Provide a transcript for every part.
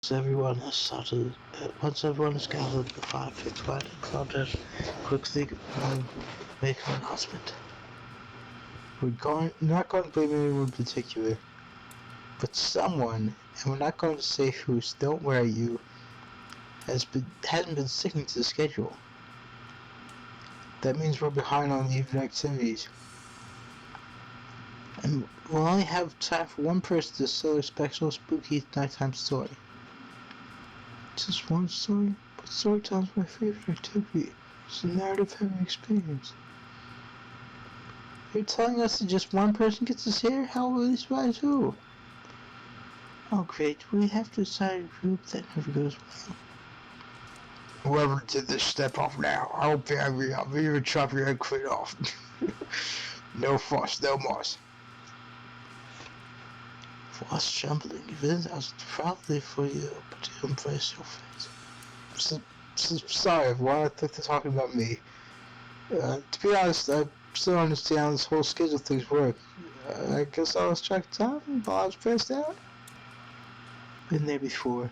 Once everyone has gathered, the fire fixed by the clouded quickly make an announcement. Not going to blame anyone in particular, but someone, and we're not going to say who's, don't worry you, hasn't been sticking to the schedule. That means we're behind on the evening activities. And we'll only have time for one person to tell a special spooky nighttime story. Just one story? But storytime's my favorite activity. It's a narrative-heavy experience. You're telling us that just one person gets to share? How will this rise who? Oh great, we have to decide a group that never goes well. Whoever did this, step off now. I won't be angry. I'll even chop your head clean off. No fuss, no muss. Voice trembling, even I was proudly for you, but you embrace your face. Sorry everyone, I think they're talking about me. To be honest, I still don't understand how this whole schedule things work. I guess I lost track of time while I was passed out. Been there before.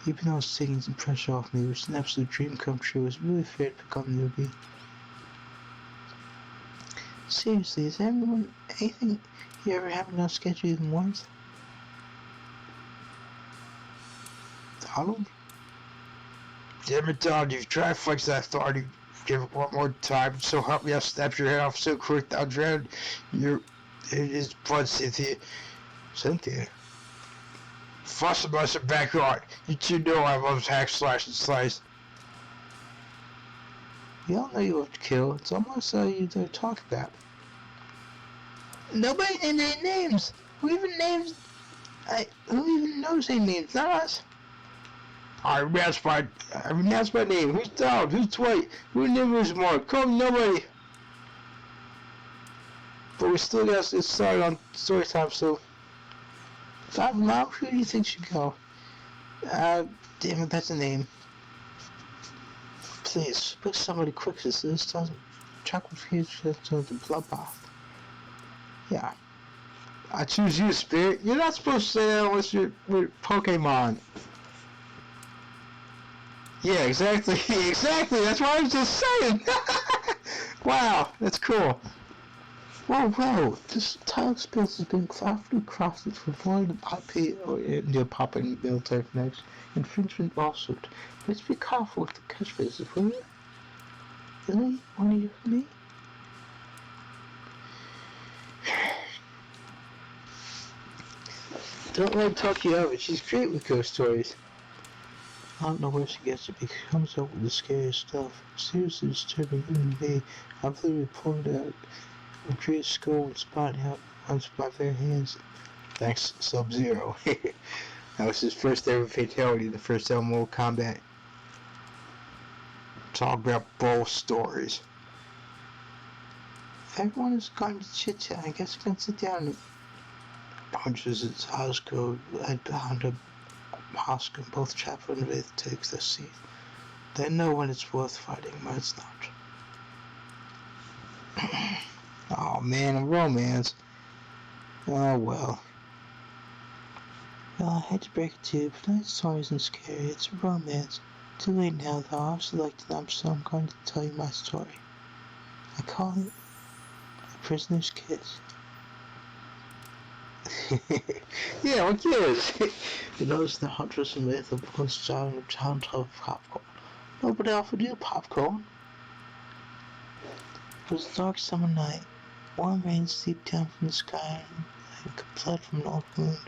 Even though I was taking some pressure off me, which is an absolute dream come true, it was really fair to become a newbie. Seriously, is anything you ever happened on schedule even once? Donald? Damn it, Donald, you've tried to flex that authority. Give it one more time, so help me, I'll snap your head off so quick I'll drown in his blood, Cynthia. Cynthia? Fuss and must back on. You two know I love hack, slash, and slice. We all know you love to kill. It's almost all you dare talk about. Nobody named any names. Who even knows any names? Not us. I announced my name. Who's Donald? Who's Dwight? Who names more? Come, nobody. But we still got to get started on story time, so 5 miles. Who do you think should go? Damn it, that's a name. Please, pick somebody quick, so this doesn't chocolate fuse to the bloodbath. Yeah. I choose you, Spirit. You're not supposed to say that unless you're with Pokemon. Yeah, exactly. Exactly. That's what I was just saying. Wow, that's cool. Whoa. This tile space has been craftily crafted for avoid IP or India popping military connection. Infringement lawsuit. Let's be careful with the catchphrases, will you? Really? Want to hear from me? Don't let her talk you out of it. She's great with ghost stories. I don't know where she gets it, but she comes up with the scariest stuff. Seriously disturbing even to me. I've literally pulled out a great skull and spotted out once with my bare hands. Thanks, Sub-Zero. That was his first ever fatality in the first ever Mortal Kombat. Talk about both stories. If everyone is going to chit-chat, I guess we can sit down and punches its Osco led behind a mosque and both Chapel and Wraith takes their seat. They know when it's worth fighting, when it's not. Oh man, a romance. Oh well. Well, I hate to break it to you, but tonight's story isn't scary, it's a romance. Too late now, though. I also like to numb, so I'm going to tell you my story. I call it A Prisoner's Kiss. Yeah, what gives? You notice the Huntress and Wraith of both starting a giant tub of popcorn. Nobody offered you popcorn. It was a dark summer night. Warm rain seeped down from the sky like blood from an old wound.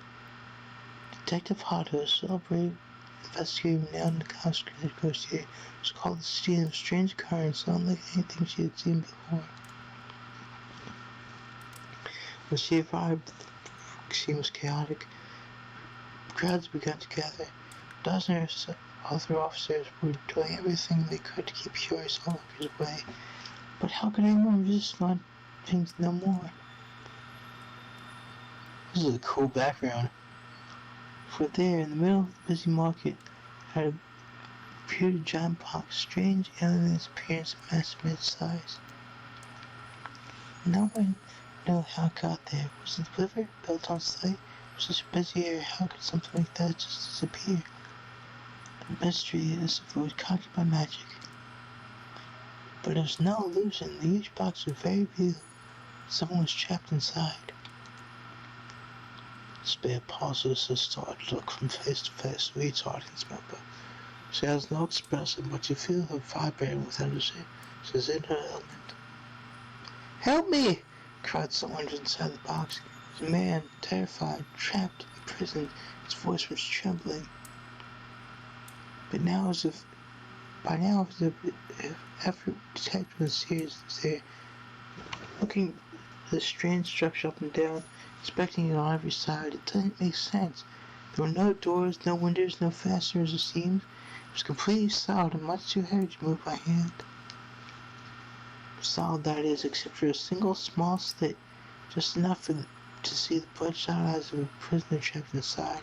Detective Hato, a celebrated investigator now in the Coast Negotiator, was called to see a strange occurrence unlike anything she had seen before. When she arrived, the scene was chaotic. Crowds began to gather. Dozens of other officers were doing everything they could to keep curious onlookers away. But how could anyone resist wanting to know more? This is a cool background. For there, in the middle of the busy market, had appeared a giant box, strange alien in its appearance and massive mid-size. No one knew how it got there. Was it delivered, built on site, Such a busy area, how could something like that just disappear? The mystery is if it was conquered by magic. But it was no illusion. The huge box was very real. Someone was trapped inside. Spare pauses as started to look from face to face with each audience member. She has no expression, but you feel her vibrating with energy. She's in her element. Help me! Cried someone inside the box. The man, terrified, trapped, imprisoned, his voice was trembling. By now, as if every detective in the series was there, looking at the strange structure up and down, inspecting it on every side. It didn't make sense. There were no doors, no windows, no fasteners or seams. It was completely solid and much too heavy to move by hand. Solid that is, except for a single small slit, just enough to see the bloodshot eyes of a prisoner trapped inside.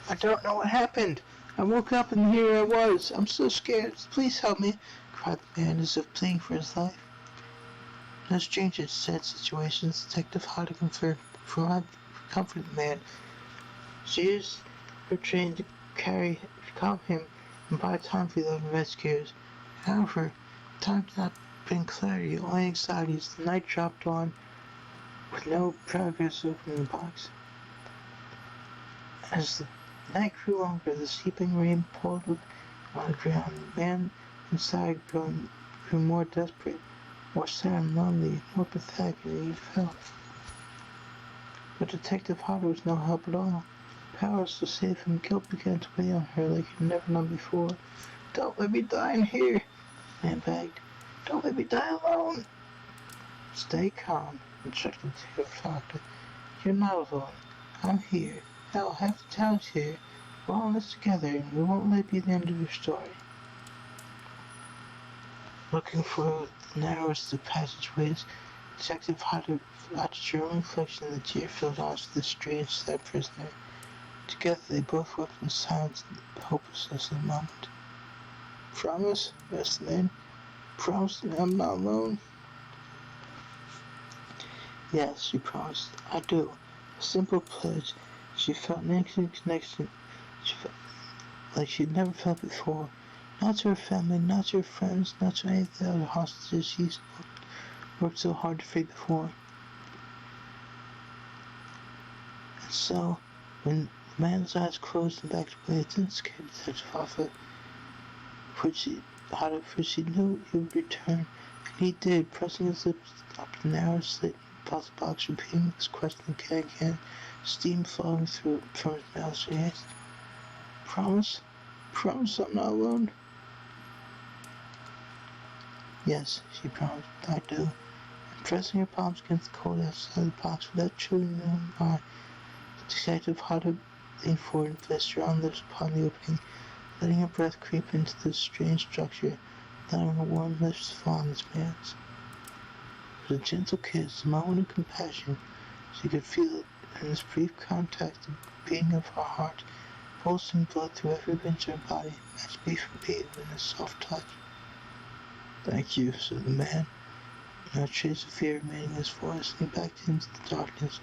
I don't know what happened. I woke up and here I was. I'm so scared. Please help me, cried the man as if pleading for his life. No stranger in sad situations, Detective Hardy comforted the man. She used her training to calm him and buy time for the other rescuers. However, time did not bring clarity, only anxiety as the night dropped on with no progress opening the box. As the night grew longer, the seeping rain poured on the ground. The man inside grew more desperate, more sad and lonely, more pathetic than he felt. But Detective Harder was no help at all. Powerless to save him, guilt began to weigh on her like it had never done before. Don't let me die in here, the man begged. Don't let me die alone. Stay calm, instructed the doctor. You're not alone. I'm here. Hell, half the town's here. We're all in this together, and we won't let it be the end of your story. Looking for the narrowest of passageways, Detective Harder watched her own reflection in the tear-filled eyes of the strange, sad prisoner. Together they both wept in silence and hopelessness in the moment. Promise? asked the man. Promise me I'm not alone? Yes, she promised. I do. A simple pledge. She felt an instant connection. She felt like she'd never felt before. Not to her family, not to her friends, not to any of the other hostages she's worked so hard to free before. And so, when the man's eyes closed and backed away, it didn't scare Detective Hoffa, for she knew he would return, and he did, pressing his lips up the narrow slit about the box, repeating his question again and again, steam flowing from his mouth. She asked, Promise? Promise I'm not alone? Yes, she promised, I do. And pressing her palms against the cold outside the box without truly knowing why, the detective Harder leaned forward and placed her own lips upon the opening, letting her breath creep into the strange structure, allowing her warm lips to fall on his man's. It was a gentle kiss, a moment of compassion. She could feel in this brief contact the beating of her heart, pulsing blood through every inch of her body, matched beat for beat in a soft touch. Thank you, said the man, no trace of fear remaining in his voice, and he backed into the darkness,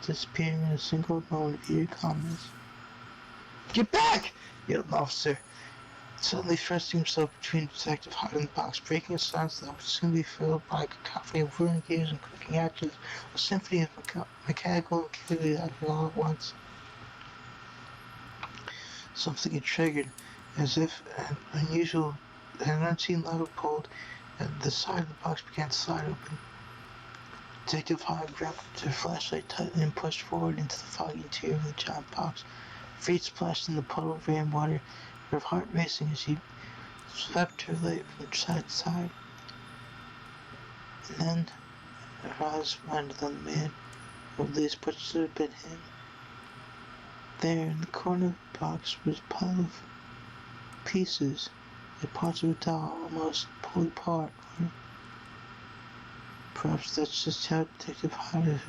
disappearing in a single moment of eerie calmness. Get back! Yelled an officer, suddenly thrusting himself between Detective Hart and the box, breaking a silence that would soon be filled by a cacophony of whirring gears and clicking actions, a symphony of mechanical activity happening all at once. Something had triggered, as if an unseen lever pulled, and the side of the box began to slide open. Detective Hart grabbed her flashlight tightly and pushed forward into the foggy interior of the giant box. Feet splashed in the puddle of rainwater, her heart racing as she swept her light from side to side. And then her eyes landed on the man, or at least what should have been him. There, in the corner of the box, was a pile of pieces, like parts of a doll, almost pulled apart. Or perhaps that's just how Detective Harder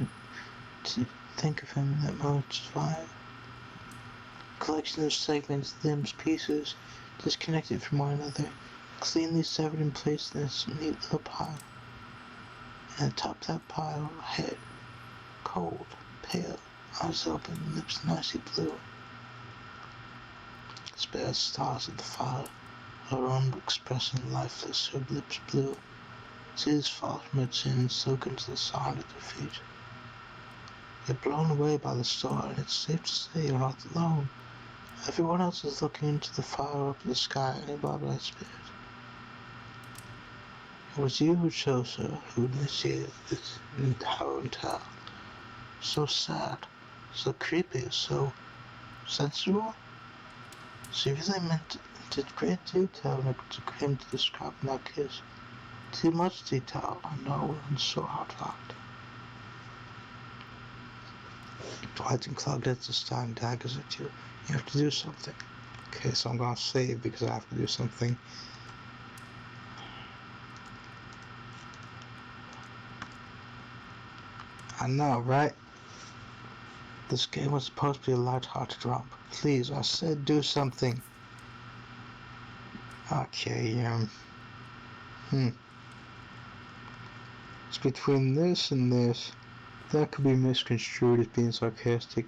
to think of him in that moment, which is why. Collection of segments, limbs, pieces, disconnected from one another, cleanly severed and placed in a neat little pile. And atop that pile, a head, cold, pale, eyes open, lips an icy blue. Spared stars of the fire, her own expressing lifeless, her lips blue. Tears fall from her chin and soak into the sound at her feet. You're blown away by the star, and it's safe to say you're not alone. Everyone else is looking into the fire up in the sky, and above that spirit. It was you who chose her, who initiated this entire tale. So sad, so creepy, so sensual. She really meant did great detail when it came to describing that kiss. Too much detail, I know, and so heart-locked. Dwight and Claude get to stand daggers at you. You have to do something. Okay, so I'm gonna save because I have to do something. I know, right? This game was supposed to be a light-hearted romp. Please, I said do something. Okay, It's between this and this. That could be misconstrued as being sarcastic.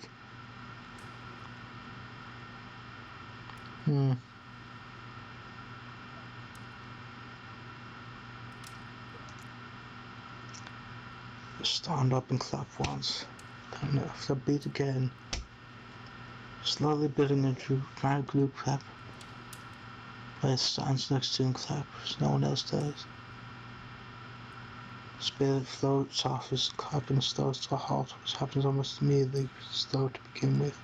Stand up and clap once. Then after a beat again. Slowly building into giant glue clap. Where stands next to him clap as no one else does. Spirit floats off as clapping slows to a halt, which happens almost immediately, slow to begin with.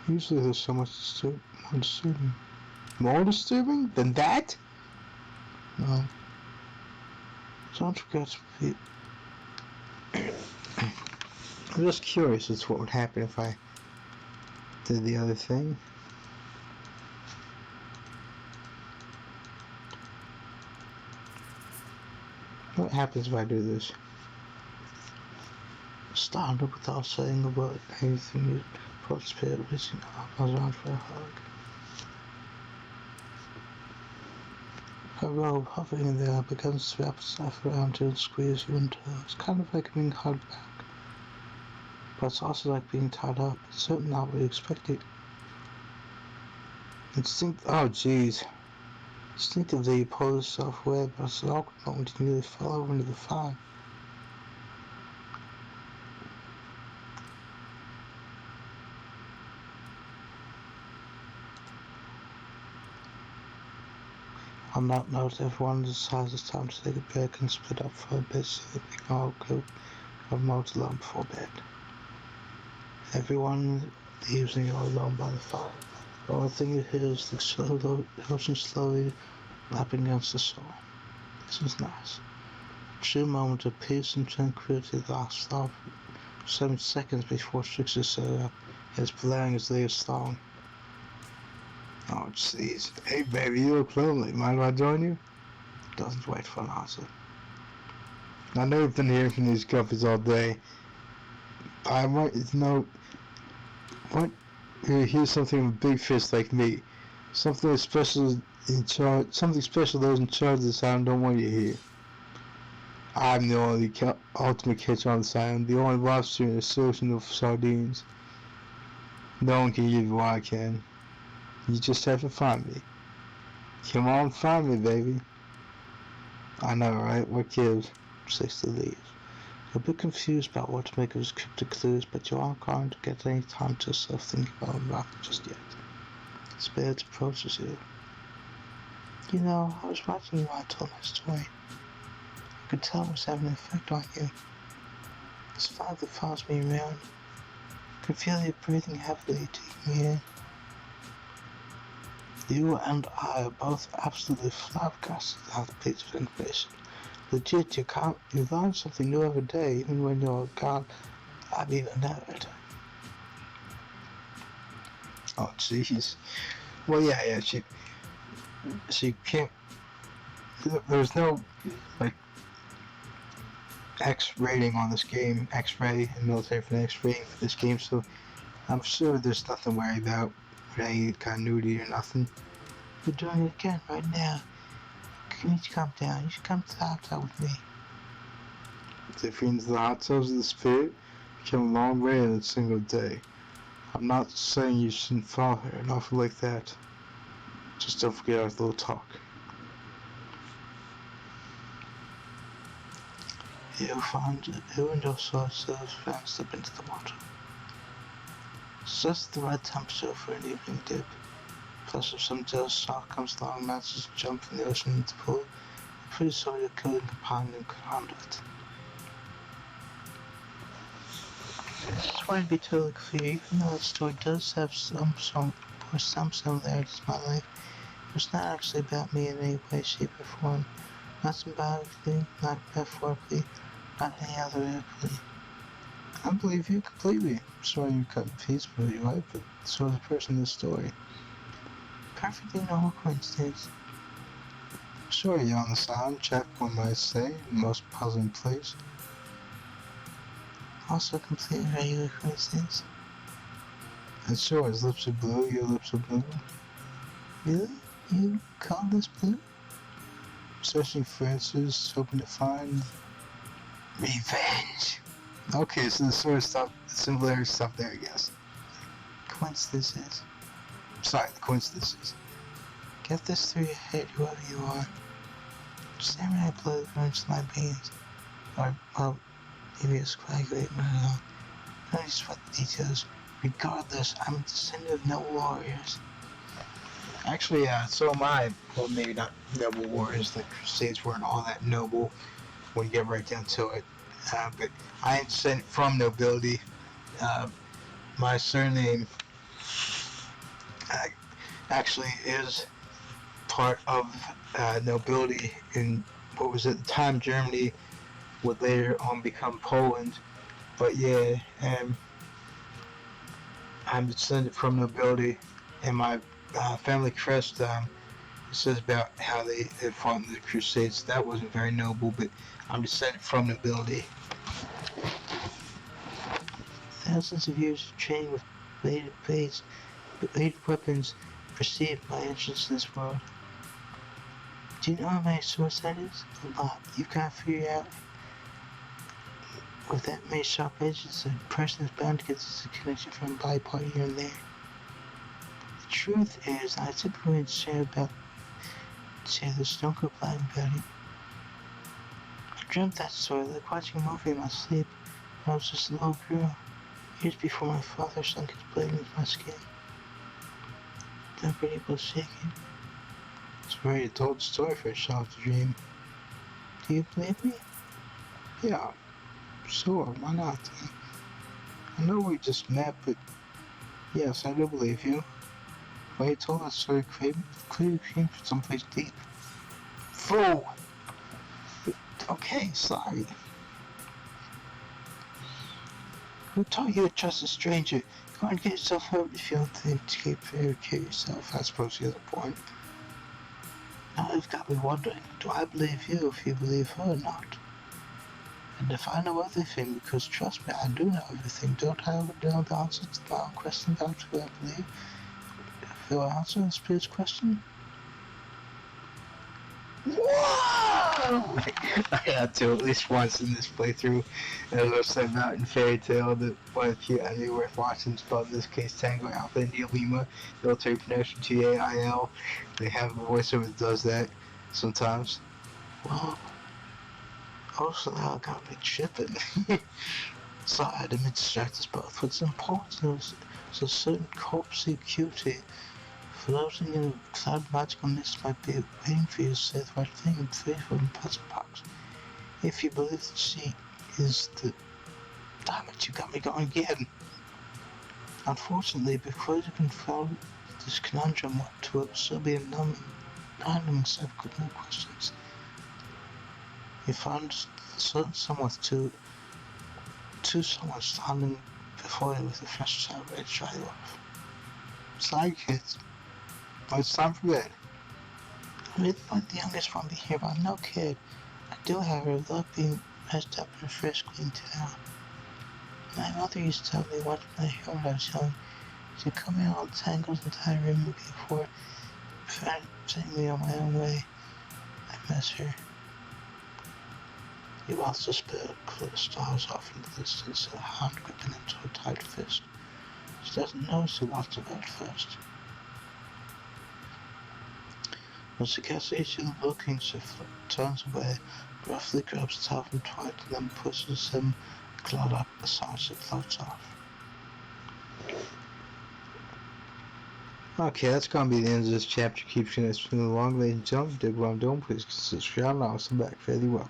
Usually there's so much more disturbing. More disturbing than that? No. Don't forget to be... I'm just curious as to what would happen if I did the other thing. What happens if I do this? Stand up without saying a word. Anything you put spirit reaching arms around for a hug. Her robe hovering in the air begins to wrap itself around you and squeeze you into her. It's kind of like being hugged back. But it's also like being tied up. It's certainly not what you expected. Oh jeez. Instinctively you pull yourself away, but it's an awkward moment you nearly fall over into the fire. On that note, everyone decides it's time to take a break and split up for a bit so that we can all go have modes alone before bed. Everyone leaves and you're alone by the fire. The only thing you hear is the ocean slowly lapping against the shore. This is nice. A true moment of peace and tranquility lasts for 7 seconds before Strix is set up. It's blaring as leaves long. Oh jeez. Hey baby, you look lonely. Mind if I join you? Doesn't wait for an answer. I know you've been hearing from these companies all day. I might know what here's something with a big fish like me. Something special in charge those in charge of this island don't want you here. I'm the only ultimate catcher on this island, the only lobster in a ocean of sardines. No one can give you what I can. You just have to find me. Come on, find me, baby. I know, right? What gives? 60 leaves. You're a bit confused about what to make of his cryptic clues, but you aren't going to get any time to yourself thinking about them just yet. Spirit approaches you. You know, I was watching you while I told my story. I could tell it was having an effect on you. This fog that follows me around. I can feel you breathing heavily, taking me in. You and I are both absolutely flabbergasted at the piece of information. Legit, you learn something new every day, even when you're gone. I mean, a narrator. Oh, jeez. Well, yeah, she can't. There's no like X rating on this game, X-ray and military for X rating for this game, so I'm sure there's nothing to worry about with any continuity or nothing. We're doing it again right now. You need to calm down. You should come to the outside with me. The fiends of the hot tubs of the spirit became a long way in a single day. I'm not saying you shouldn't follow her and offer like that. Just don't forget our little talk. You and your sorcerers found slip into the water. It's just the right temperature for an evening dip. Plus, if some jealous shark comes along and manages to jump from the ocean into the pool, I'm pretty sure your killing companion could handle it. I just want to be totally clear, even though the story does have some similarities to my life, it's not actually about me in any way, shape, or form. Not symbolically, not metaphorically, not any other way. I believe you completely. Sorry you cut peace with your life, but so is the person in the story. Perfectly normal coincidence. Sure, you're on the sound check, one might say, most puzzling place. Also a completely regular coincidence. And sure, his lips are blue, your lips are blue. Really? You call this blue? Searching for answers, hoping to find revenge. Okay, so the sort of stuff, similar stuff there, I guess. Coincidences. Sorry, the coincidences. Get this through your head, whoever you are. Samurai blood runs my veins. Or, well, maybe it's coagulating, I don't know. Don't need to sweat the details. Regardless, I'm a descendant of noble warriors. Actually, so am I. Well, maybe not noble warriors. The Crusades weren't all that noble when you get right down to it. But I am descended from nobility. My surname actually is part of nobility in what was at the time Germany, would later on become Poland. But yeah, I'm descended from nobility, and my family crest says about how they fought in the Crusades. That wasn't very noble, but I'm descended from nobility. Thousands of years of training with bladed weapons preceded my entrance to this world. Do you know how many swords that is? A lot. You can't figure out with that many sharp edges, a person is bound to get a connection from a body part here and there. The truth is, I typically wouldn't share the Stone Cold Black Beauty. I dreamt that story like watching a movie in my sleep when I was just a little girl, years before my father sunk his blade into my skin. Never been able to shake it. It's a very adult story for a child to dream. Do you believe me? Yeah, sure, why not? I know we just met, but yes, I do believe you. But you told that story clearly came from someplace deep. Fool! Okay, sorry. Who taught you to trust a stranger? Go and get yourself hurt if you don't think to keep care of yourself. I suppose he has a point. Now you've got me wondering, do I believe you if you believe her or not? And if I know everything, because trust me, I do know everything, don't I know the answer to my own question about who I believe? If you'll answer the spirit's question? Whoa! I had to at least once in this playthrough. As I said about in Fairy Tail, that one of the few anime worth watching is in this case Tango Alpha India Lima, military pronunciation TAIL. They have a voiceover that does that sometimes. Well, also now I gotta be tripping. So I had to distract us both. What's important is a certain corpsey cutie floating in a cloud of magical mist might be waiting for you to say the right thing and free from puzzle box. If you believe that she is the... Damn it, you got me going again. Unfortunately, before you can follow this conundrum, what will still be a anonymous set of good new questions. You found someone to someone standing before you with a fresh shower ready to dry you off. Sorry, kids. But it's time for bed. I really like the youngest one be here, but I'm no kid. I do, however, love being messed up in a fresh, clean towel. My mother used to tell me once when I was young, she'd cut me all the tangles and tie ribbon before setting me on my own way. I miss her. He watched the spirit clear stars off in the distance, her hand gripping into a tight fist. She doesn't notice he wants to go at first. When she gets each of them looking, she turns away, roughly grabs Tal from Twilight, and then pushes him clawed up aside. She floats off. Okay, that's gonna be the end of this chapter. Keep you guys moving along, ladies and gentlemen. Dig what I'm doing, please consider subscribing. I'll come back fairly well.